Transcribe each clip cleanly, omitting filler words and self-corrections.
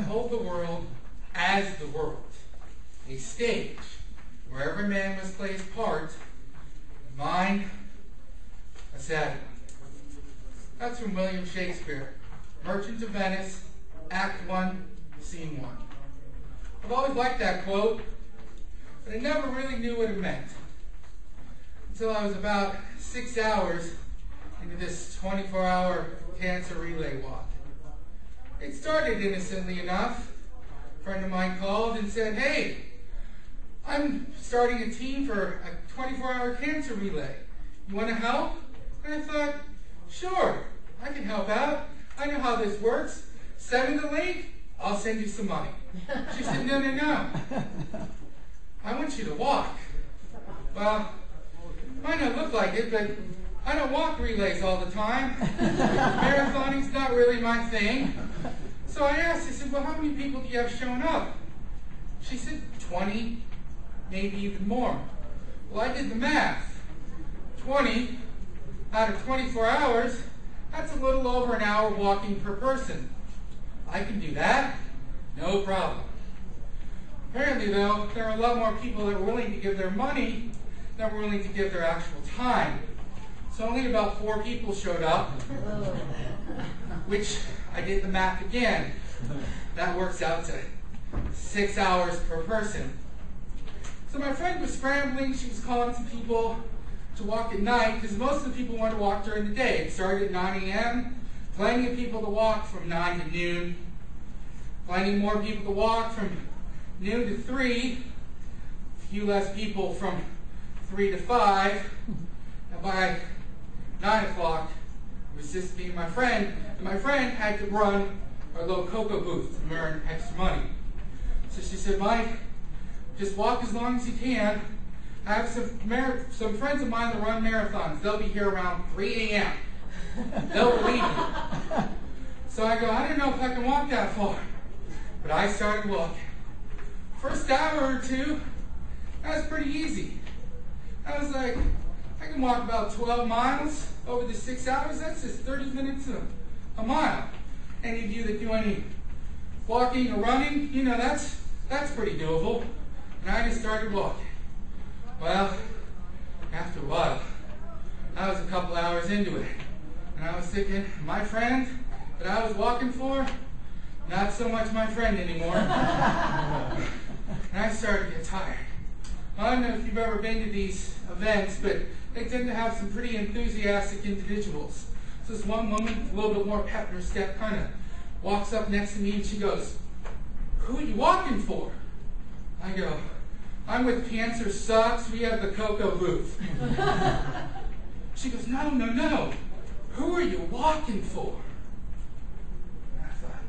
hold the world as the world, a stage where every man must play his part, mine a sad one. That's from William Shakespeare, Merchant of Venice, Act 1, Scene 1. I've always liked that quote, but I never really knew what it meant until I was about 6 hours into this 24-hour cancer relay walk. It started innocently enough. A friend of mine called and said, "Hey, I'm starting a team for a 24-hour cancer relay. You want to help?" And I thought, sure, I can help out. I know how this works. Send me the link, I'll send you some money. She said, no. I want you to walk. Well, might not look like it, but I don't walk relays all the time. Marathoning's not really my thing. So I asked, I said, well, how many people do you have showing up? She said, 20, maybe even more. Well, I did the math. 20 out of 24 hours, that's a little over an hour walking per person. I can do that, no problem. Apparently, though, there are a lot more people that were willing to give their money than were willing to give their actual time. So only about 4 people showed up, which I did the math again. That works out to 6 hours per person. So my friend was scrambling. She was calling some people to walk at night because most of the people wanted to walk during the day. It started at 9 a.m. Plenty of people to walk from 9 to noon. Plenty more people to walk from noon to 3. A few less people from 3 to 5. And by 9 o'clock, it was just me and my friend. And my friend had to run our little cocoa booth to earn extra money. So she said, "Mike, just walk as long as you can. I have some friends of mine that run marathons. They'll be here around 3 a.m. They'll believe me." So I go, I don't know if I can walk that far. But I started walking. First hour or two, that was pretty easy. I was like, I can walk about 12 miles over the 6 hours. That's just 30 minutes a mile. Any of you that do any walking or running, you know that's pretty doable. And I just started walking. Well, after a while, I was a couple hours into it. And I was thinking, my friend that I was walking for, not so much my friend anymore. And I started to get tired. I don't know if you've ever been to these events, but they tend to have some pretty enthusiastic individuals. So this one woman with a little bit more pep in her step kind of walks up next to me and she goes, "Who are you walking for?" I go, "I'm with Cancer Sucks. We have the cocoa booth." She goes, No. Who are you walking for?" And I thought,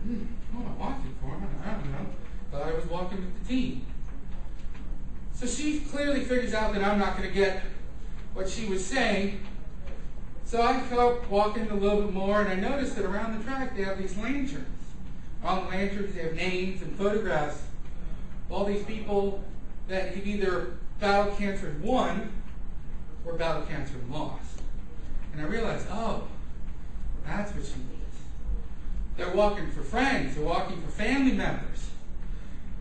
what am I walking for? I don't know. But I was walking with the team. So she clearly figures out that I'm not going to get what she was saying. So I kept walking a little bit more, and I noticed that around the track they have these lanterns. On the lanterns they have names and photographs of all these people that had either battled cancer and won or battled cancer and lost. And I realized, oh, that's what she means. They're walking for friends. They're walking for family members.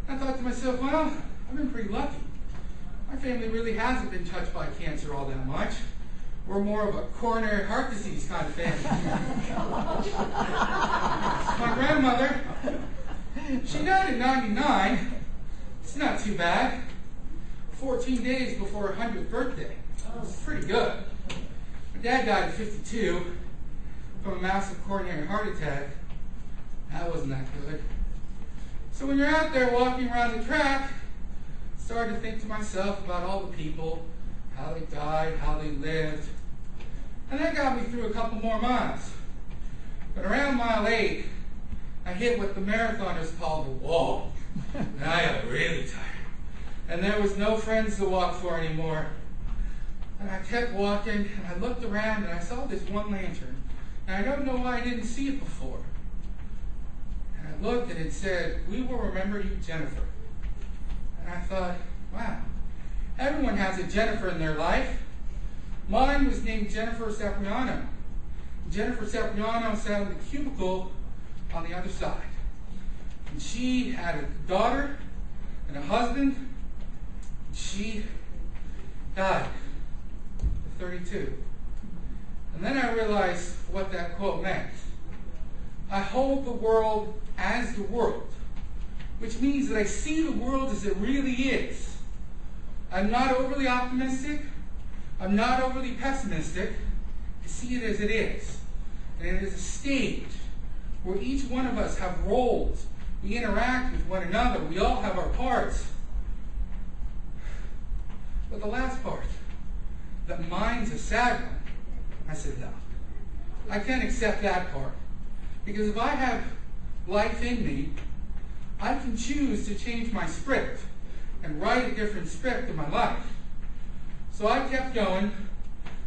I thought to myself, well, I've been pretty lucky. My family really hasn't been touched by cancer all that much. We're more of a coronary heart disease kind of family. My grandmother, she died at 99. It's not too bad. 14 days before her 100th birthday. It's pretty good. My dad died at 52 from a massive coronary heart attack. That wasn't that good. So when you're out there walking around the track, I started to think to myself about all the people, how they died, how they lived. And that got me through a couple more miles. But around mile 8, I hit what the marathoners call the wall. And I got really tired. And there was no friends to walk for anymore. And I kept walking, and I looked around, and I saw this one lantern. And I don't know why I didn't see it before. And I looked, and it said, "We will remember you, Jennifer." And I thought, wow, everyone has a Jennifer in their life. Mine was named Jennifer Cipriano. Jennifer Cipriano sat in the cubicle on the other side. And she had a daughter and a husband. And she died at 32. And then I realized what that quote meant. I hold the world as the world, which means that I see the world as it really is. I'm not overly optimistic. I'm not overly pessimistic. I see it as it is. And it is a stage where each one of us have roles. We interact with one another. We all have our parts. But the last part, that mine's a sad one, I said, no. I can't accept that part. Because if I have life in me, I can choose to change my script and write a different script in my life. So I kept going,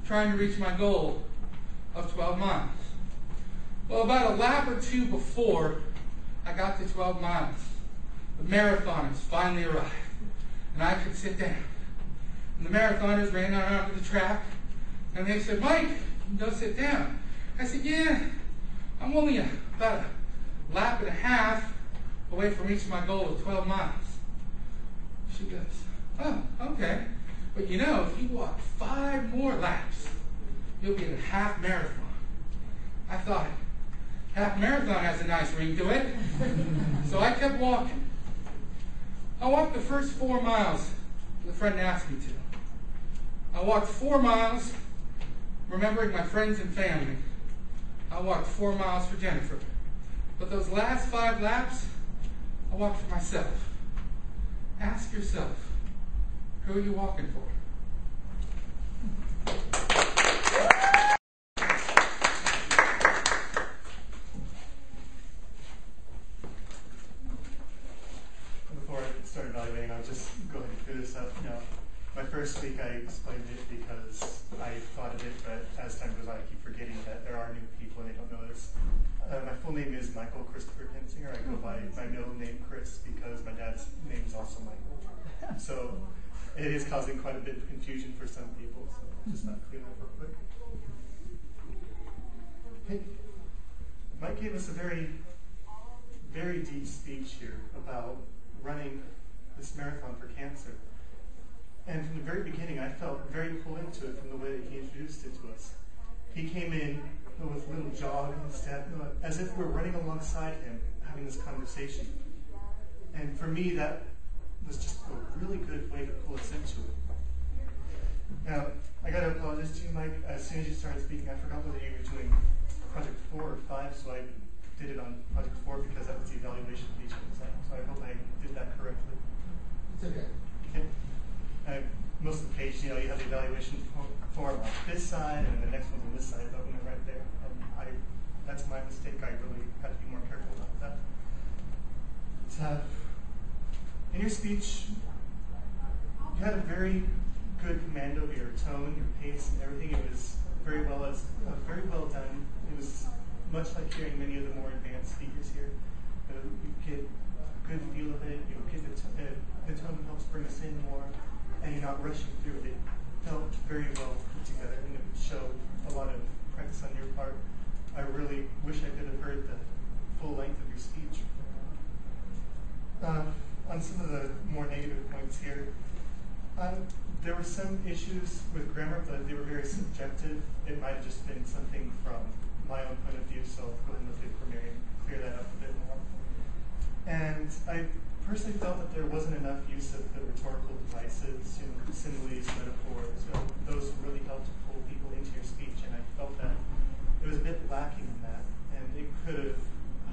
trying to reach my goal of 12 miles. Well, about a lap or two before I got to 12 miles, the marathoners finally arrived, and I could sit down. And the marathoners ran out onto the track, and they said, Mike, you can go sit down. I said, yeah, I'm only about a lap and a half away from reaching my goal of 12 miles. She goes, oh, okay. But you know, if you walk 5 more laps, you'll be at a half marathon. I thought, half marathon has a nice ring to it. So I kept walking. I walked the first 4 miles the friend asked me to. I walked 4 miles, remembering my friends and family. I walked 4 miles for Jennifer. But those last 5 laps, I walked for myself. Ask yourself, who are you walking for? Before I start evaluating, I'll just go ahead and clear this up. Now, my first week I explained it because I thought of it, but as time goes on, I keep forgetting that there are new people and they don't know this. My full name is Michael Christopher Kessinger. I go by my middle name Chris because my dad's name is also Michael. So it is causing quite a bit of confusion for some people, so just not clear that real quick. Hey, Mike gave us a very, very deep speech here about running this marathon for cancer. And from the very beginning, I felt very pulled into it from the way that he introduced it to us. He came in with a little jog and step, as if we're running alongside him, having this conversation. And for me, that was just a really good way to pull us into it. Now, I got to apologize to you, Mike. As soon as you started speaking, I forgot whether you were doing Project 4 or 5, so I did it on Project 4 because that was the evaluation of each exam. So I hope I did that correctly. It's okay. Okay. Most of the pages, you have the evaluation form on this side, and the next one's on this side, that one right there. And that's my mistake. I really had to be more careful about that. So, in your speech, you had a very good command over your tone, your pace, and everything. It was very well done. It was much like hearing many of the more advanced speakers here. You get a good feel of it. You get the tone helps bring us in more, and you're not rushing through it. It felt very well put together, and it showed a lot of practice on your part. I really wish I could have heard the full length of your speech. On some of the more negative points here, there were some issues with grammar, but they were very subjective. It might have just been something from my own point of view, so I'll go ahead and look at Mary and clear that up a bit more. And I personally felt that there wasn't enough use of the rhetorical devices, similes, metaphors. Those really helped to pull people into your speech, and I felt that it was a bit lacking in that, and it could have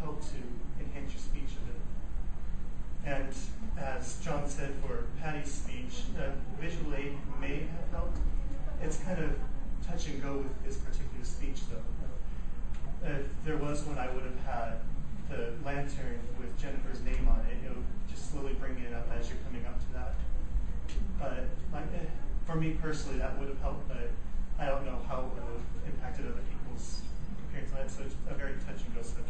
helped to enhance your speech a bit. And as John said for Patty's speech, visual aid may have helped. It's kind of touch and go with his particular speech, though. There was one I would have had the lantern with Jennifer's name on it. It would just slowly bring it up as you're coming up to that. But for me personally, that would have helped, but I don't know how it would have impacted other people's appearance on it, so it's a very touch and go subject.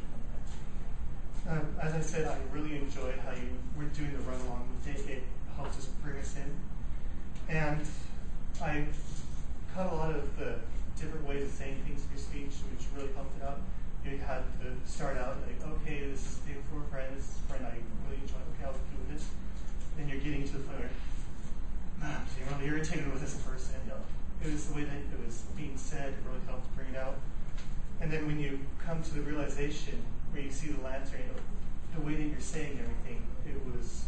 As I said, I really enjoyed how you were doing the run along with it. It helped us bring us in. And I caught a lot of the different ways of saying things in your speech, which really helped it out. You had to start out like, okay, this is day for friends, this is for a night, really enjoying, okay, I'll do this. Then you're getting to the point where, I'm getting really irritated with this person. You know, it was the way that it was being said, it really helped bring it out. And then when you come to the realization where you see the lantern, you know, the way that you're saying everything, it was